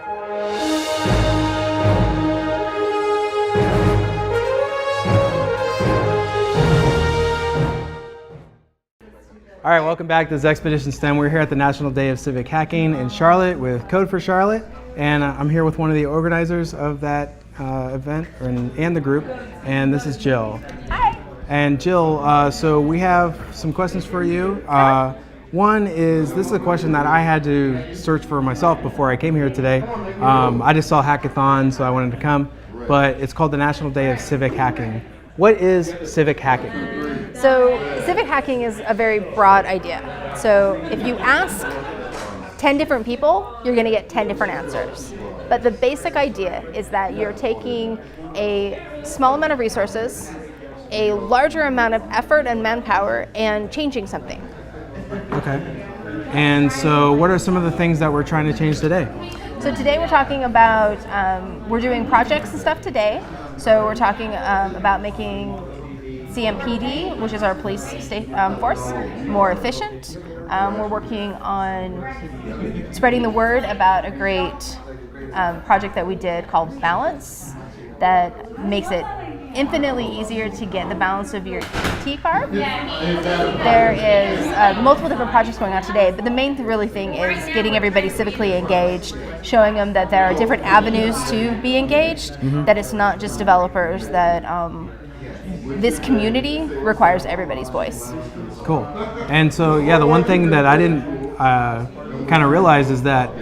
All right, welcome back to this Expedition STEM. We're here at the National Day of Civic Hacking in Charlotte with Code for Charlotte, and I'm here with one of the organizers of that event and the group, and this is Jill. Hi. And Jill, so we have some questions for you. One is, this is a question that I had to search for myself before I came here today. I just saw hackathon, so I wanted to come, but it's called the National Day of Civic Hacking. What is civic hacking? So civic hacking is a very broad idea. So if you ask 10 different people, you're going to get 10 different answers. But the basic idea is that you're taking a small amount of resources, a larger amount of effort and manpower, and changing something. Okay. And so what are some of the things that we're trying to change today? So today we're talking about, we're doing projects and stuff today. So we're talking about making CMPD, which is our police force, more efficient. We're working on spreading the word about a great project that we did called Balance that makes it infinitely easier to get the balance of your T card. There is multiple different projects going on today, but the main really thing is getting everybody civically engaged, showing them that there are different avenues to be engaged, that it's not just developers, that this community requires everybody's voice. Cool. And so, yeah, the one thing that I didn't kind of realize is that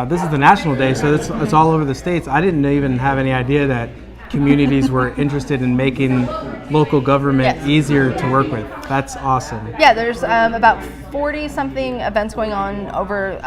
this is the National Day, so it's all over the states. I didn't even have any idea that communities were interested in making local government easier to work with. That's awesome. Yeah, there's about 40-something events going on over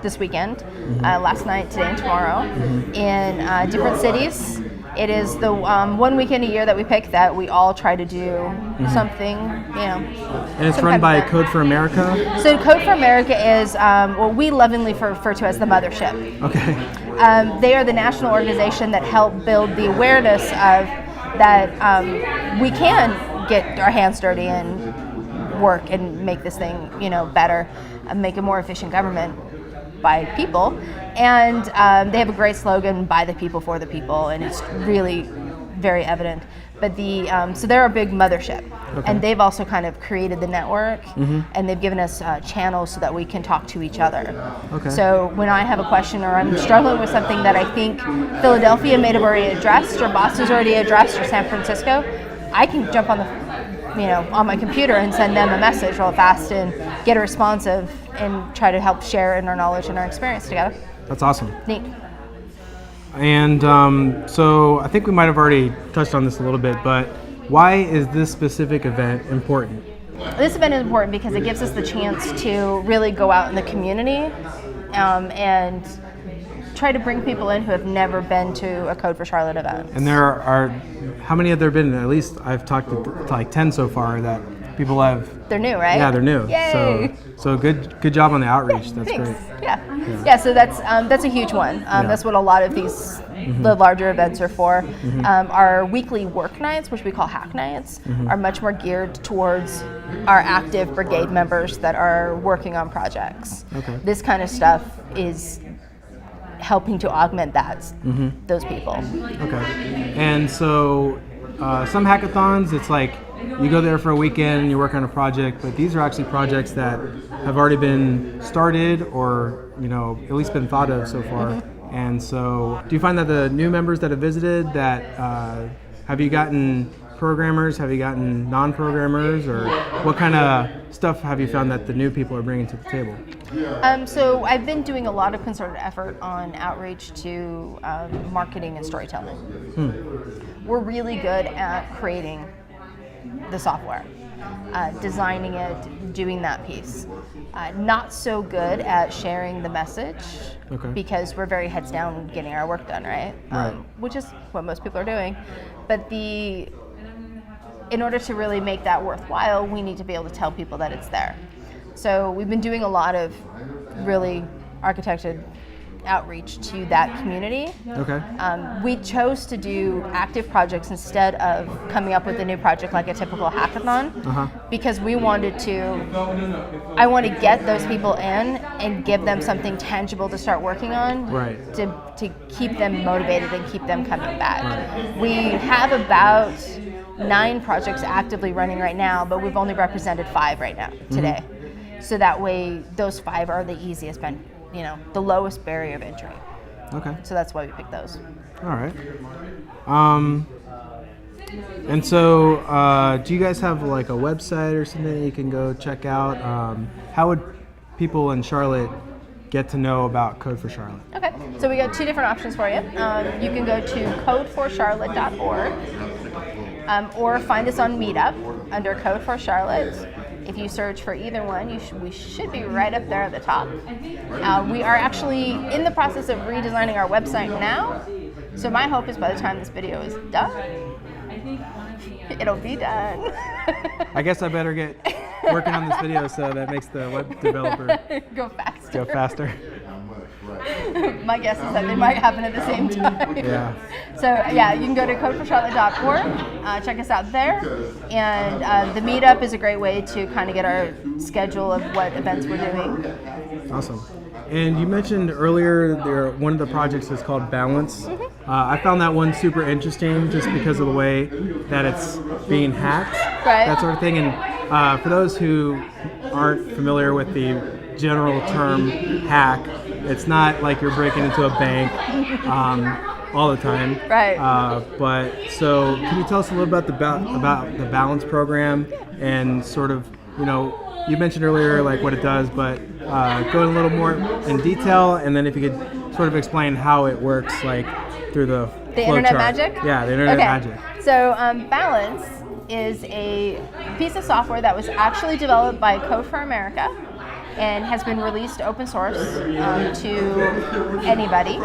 this weekend, last night, today, and tomorrow, in different cities. It is the one weekend a year that we pick that we all try to do something, And it's run by Code for America? So Code for America is what we lovingly refer to as the mothership. Okay. They are the national organization that helped build the awareness of that we can get our hands dirty and work and make this thing, better, and make a more efficient government by people. And they have a great slogan, by the people, for the people, and it's really very evident. But so they're a big mothership, and they've also kind of created the network, and they've given us channels so that we can talk to each other. Okay. So when I have a question or I'm struggling with something that I think Philadelphia may have already addressed, or Boston's already addressed, or San Francisco, I can jump on on my computer and send them a message real fast and get a responsive and try to help share in our knowledge and our experience together. That's awesome. Neat. And so I think we might have already touched on this a little bit, but why is this specific event important? This event is important because it gives us the chance to really go out in the community and try to bring people in who have never been to a Code for Charlotte event. And there are, how many have there been? At least I've talked to like 10 so far that people have. They're new, right? Yeah, they're new. Yay! So good job on the outreach. That's Thanks. great. Yeah. So that's a huge one. That's what a lot of these the larger events are for. Our weekly work nights, which we call hack nights, are much more geared towards our active brigade members that are working on projects. Okay. This kind of stuff is helping to augment those people. Okay. And so some hackathons, it's like you go there for a weekend and you work on a project, but these are actually projects that have already been started or at least been thought of so far. And so do you find that the new members that have visited, that have you gotten programmers, have you gotten non-programmers, or what kind of stuff have you found that the new people are bringing to the table? So I've been doing a lot of concerted effort on outreach to marketing and storytelling. We're really good at creating the software, designing it, doing that piece. Not so good at sharing the message, because we're very heads down getting our work done, right? Which is what most people are doing. But in order to really make that worthwhile, we need to be able to tell people that it's there. So we've been doing a lot of really architected outreach to that community. Okay. We chose to do active projects instead of coming up with a new project like a typical hackathon, because I want to get those people in and give them something tangible to start working on, Right. to keep them motivated and keep them coming back. Right. We have about 9 projects actively running right now, but we've only represented 5 right now today. So that way, those 5 are the easiest, the lowest barrier of entry. Okay. So that's why we picked those. All right. And so, do you guys have like a website or something that you can go check out? How would people in Charlotte get to know about Code for Charlotte? Okay, so we got 2 different options for you. You can go to codeforcharlotte.org, or find us on Meetup under Code for Charlotte. If you search for either one, we should be right up there at the top. We are actually in the process of redesigning our website now, so my hope is by the time this video is done, it'll be done. I guess I better get working on this video so that makes the web developer go faster. go faster. My guess is that they might happen at the same time. Yeah. So yeah, you can go to codeforcharlotte.org, check us out there, and the meetup is a great way to kind of get our schedule of what events we're doing. Awesome. And you mentioned earlier one of the projects is called Balance. I found that one super interesting just because of the way that it's being hacked, that sort of thing. And for those who aren't familiar with the general term hack, it's not like you're breaking into a bank all the time. Right. But so can you tell us a little bit about the Balance program and sort of, you mentioned earlier like what it does, but go in a little more in detail, and then if you could sort of explain how it works, like through the internet chart. magic? Yeah, the internet magic. So Balance is a piece of software that was actually developed by Code for America and has been released open source to anybody.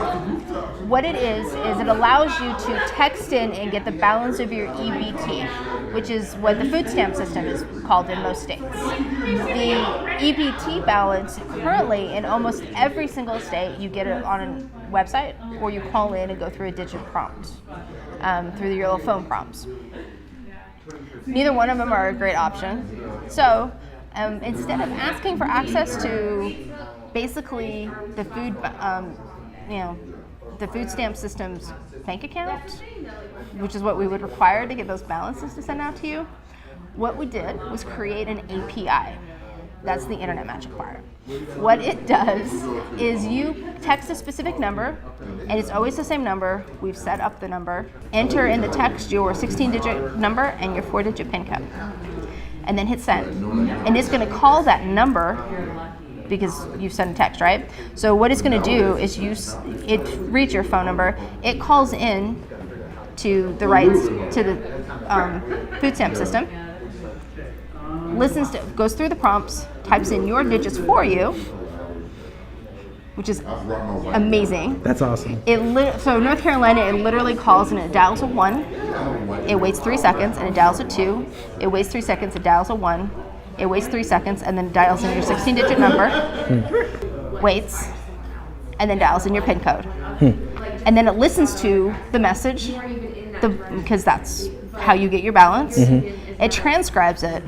What it is it allows you to text in and get the balance of your EBT, which is what the food stamp system is called in most states. The EBT balance currently in almost every single state, you get it on a website, or you call in and go through a digit prompt, through your little phone prompts. Neither one of them are a great option. So instead of asking for access to basically the food, the food stamp system's bank account, which is what we would require to get those balances to send out to you, what we did was create an API. That's the internet magic part. What it does is you text a specific number, and it's always the same number. We've set up the number. Enter in the text your 16-digit number and your 4-digit PIN code, and then hit send. And it's going to call that number because you've sent a text, right? So what it's going to do is it reads your phone number. It calls in to the rights to the food stamp system, goes through the prompts, types in your digits for you, which is amazing. That's awesome. So North Carolina, it literally calls and it dials a 1. It waits 3 seconds and it dials a 2. It waits 3 seconds, it dials a 1. It waits 3 seconds and then it dials in your 16-digit number. Waits, and then dials in your PIN code. And then it listens to the message, because that's how you get your balance. It transcribes it,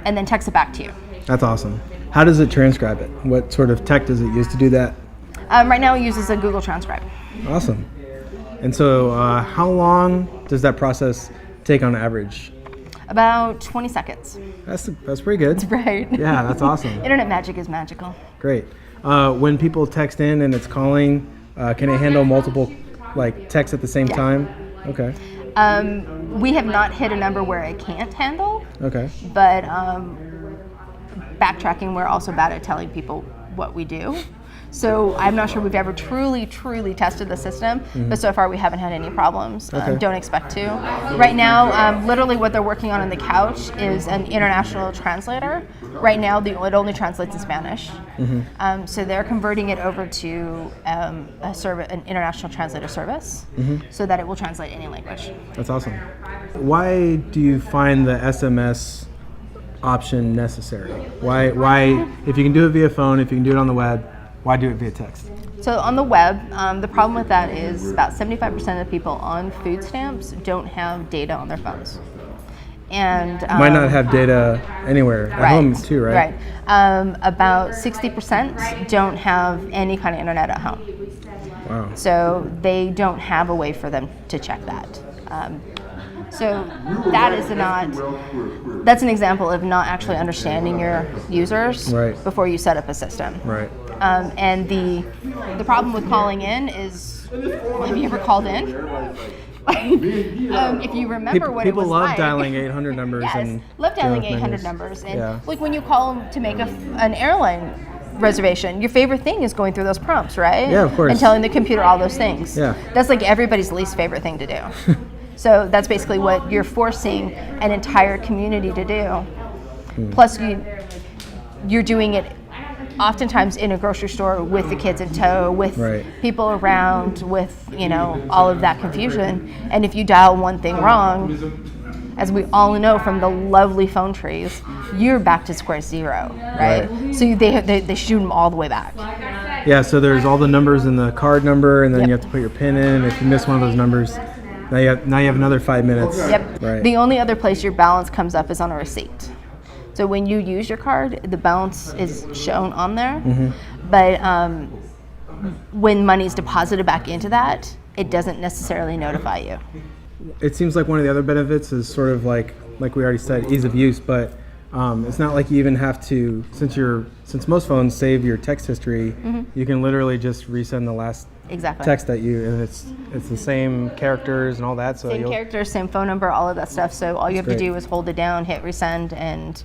and then texts it back to you. That's awesome. How does it transcribe it? What sort of tech does it use to do that? Right now it uses a Google Transcribe. Awesome. And so how long does that process take on average? About 20 seconds. That's pretty good. Right. Yeah, that's awesome. Internet magic is magical. Great. When people text in and it's calling, can it handle multiple texts at the same time? Okay. We have not hit a number where it can't handle. Okay. But backtracking, we're also bad at telling people what we do. So I'm not sure we've ever truly tested the system, but so far we haven't had any problems. Okay. Don't expect to. Right now, literally what they're working on in the couch is an international translator. Right now, it only translates in Spanish. So they're converting it over to an international translator service, so that it will translate any language. That's awesome. Why do you find the SMS option necessary? Why, if you can do it via phone, if you can do it on the web, Why do it via text? So on the web, the problem with that is about 75% of the people on food stamps don't have data on their phones. And might not have data anywhere at home too, right? Right. About 60% don't have any kind of internet at home. Wow. So they don't have a way for them to check that. So that's an example of not actually understanding your users before you set up a system. Right. And the problem with calling in is, have you ever called in? If you remember what it was like. People love dialing 800 numbers. Yes, love dialing 800 numbers. And like when you call them to make an airline reservation, your favorite thing is going through those prompts, right? Yeah, of course. And telling the computer all those things. Yeah. That's like everybody's least favorite thing to do. So that's basically what you're forcing an entire community to do. Plus, you're doing it oftentimes in a grocery store with the kids in tow, with people around, with all of that confusion. And if you dial one thing wrong, as we all know from the lovely phone trees, you're back to square zero, right? So they shoot them all the way back. Yeah, so there's all the numbers in the card number, and then you have to put your PIN in. If you miss one of those numbers, now you have another 5 minutes. Yep. Right. The only other place your balance comes up is on a receipt. So when you use your card, the balance is shown on there. But when money's deposited back into that, it doesn't necessarily notify you. It seems like one of the other benefits is sort of like we already said, ease of use, but it's not like you even have to, since most phones save your text history, you can literally just resend the last text at you, and it's the same characters and all that. So same characters, same phone number, all of that stuff. So all you have to do is hold it down, hit resend, and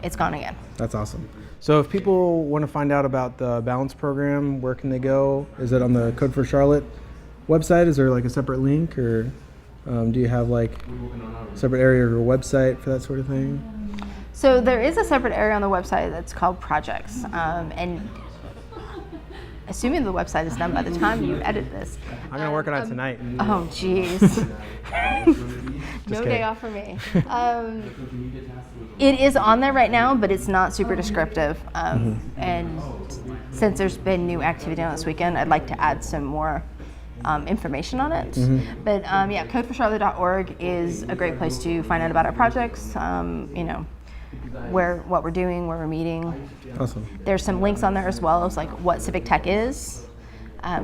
it's gone again. That's awesome. So if people want to find out about the Balance program, where can they go? Is it on the Code for Charlotte website? Is there like a separate link, or do you have like a separate area or a website for that sort of thing? So there is a separate area on the website that's called projects, and assuming the website is done by the time you edit this. I'm going to work on it tonight. Oh, jeez. No day off for me. It is on there right now, but it's not super descriptive. And since there's been new activity on this weekend, I'd like to add some more information on it. But yeah, codeforcharlotte.org is a great place to find out about our projects, what we're doing, where we're meeting. Awesome. There's some links on there as well as like what civic tech is,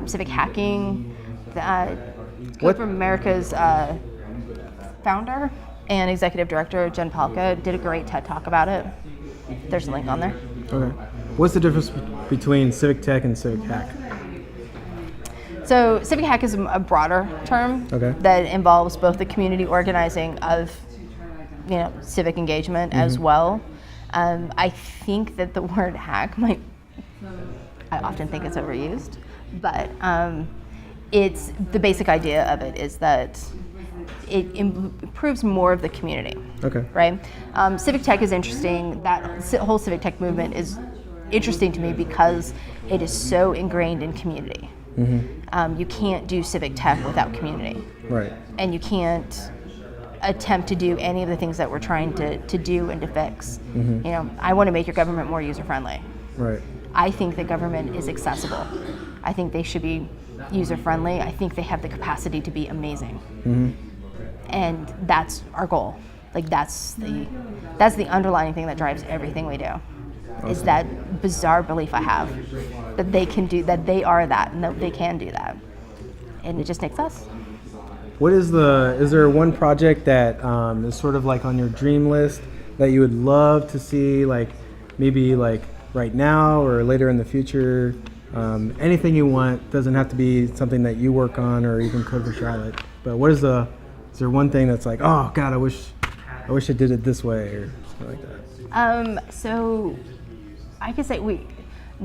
civic hacking. Code for America's founder and executive director, Jen Palka, did a great TED Talk about it. There's a link on there. Okay. What's the difference between civic tech and civic hack? So civic hack is a broader term that involves both the community organizing of civic engagement as well. I think that the word hack I often think it's overused, but it's the basic idea of it is that it improves more of the community. Right? Civic tech is interesting. That whole civic tech movement is interesting to me because it is so ingrained in community. You can't do civic tech without community. Right. And you can't attempt to do any of the things that we're trying to do and to fix. I want to make your government more user-friendly. Right. I think that government is accessible. I think they should be user-friendly. I think they have the capacity to be amazing. And that's our goal. Like that's the underlying thing that drives everything we do. Is that bizarre belief I have that they can do that, they are that, and that they can do that, and it just takes us. What is there one project that is sort of like on your dream list that you would love to see, like maybe like right now or later in the future? Anything you want, doesn't have to be something that you work on or even Code for Charlotte. But is there one thing that's like, oh God, I wish I did it this way or something like that? So I could say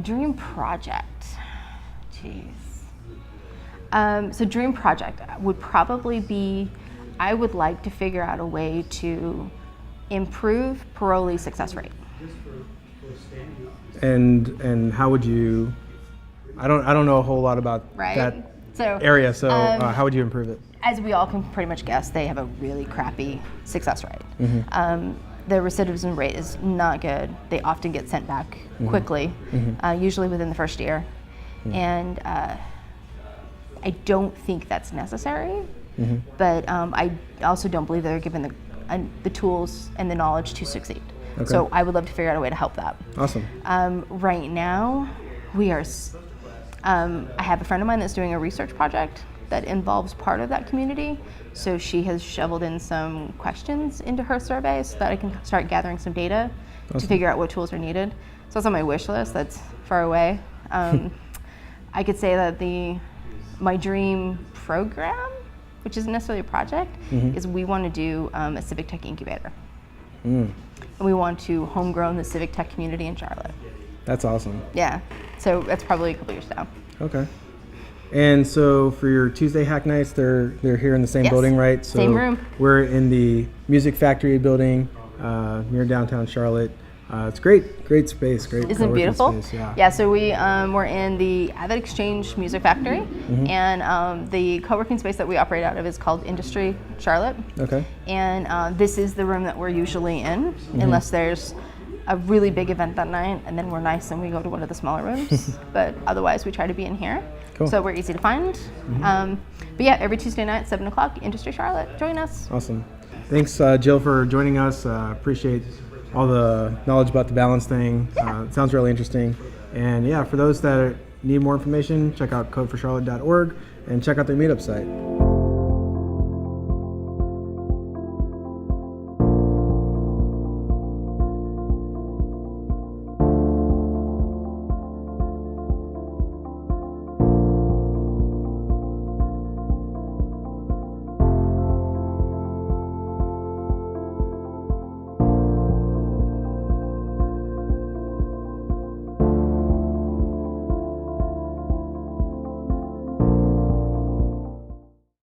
dream project. Jeez. So dream project would probably be, I would like to figure out a way to improve parolee success rate. And how would you? I don't know a whole lot about that area. So how would you improve it? As we all can pretty much guess, they have a really crappy success rate. The recidivism rate is not good. They often get sent back quickly, usually within the first year. And I don't think that's necessary, but I also don't believe they're given the tools and the knowledge to succeed. Okay. So I would love to figure out a way to help that. Awesome. Right now, we are. I have a friend of mine that's doing a research project that involves part of that community. So she has shoveled in some questions into her survey so that I can start gathering some data to figure out what tools are needed. So it's on my wish list. That's far away. I could say that my dream program, which isn't necessarily a project, is we want to do a civic tech incubator. And we want to homegrown the civic tech community in Charlotte. That's awesome. Yeah. So that's probably a couple years down. Okay. And so for your Tuesday hack nights, they're here in the same building, right? So same room. We're in the Music Factory building near downtown Charlotte. It's great space, great. Isn't it beautiful? Space, yeah. Yeah. So we're in the Avid Exchange Music Factory, and the co-working space that we operate out of is called Industry Charlotte. Okay. And this is the room that we're usually in, unless there's a really big event that night, and then we're nice and we go to one of the smaller rooms. But otherwise, we try to be in here. Cool. So we're easy to find. But yeah, every Tuesday night, 7 o'clock, Industry Charlotte. Join us. Awesome. Thanks, Jill, for joining us. Appreciate all the knowledge about the balance thing. It sounds really interesting. And yeah, for those that need more information, check out codeforcharlotte.org and check out their meetup site.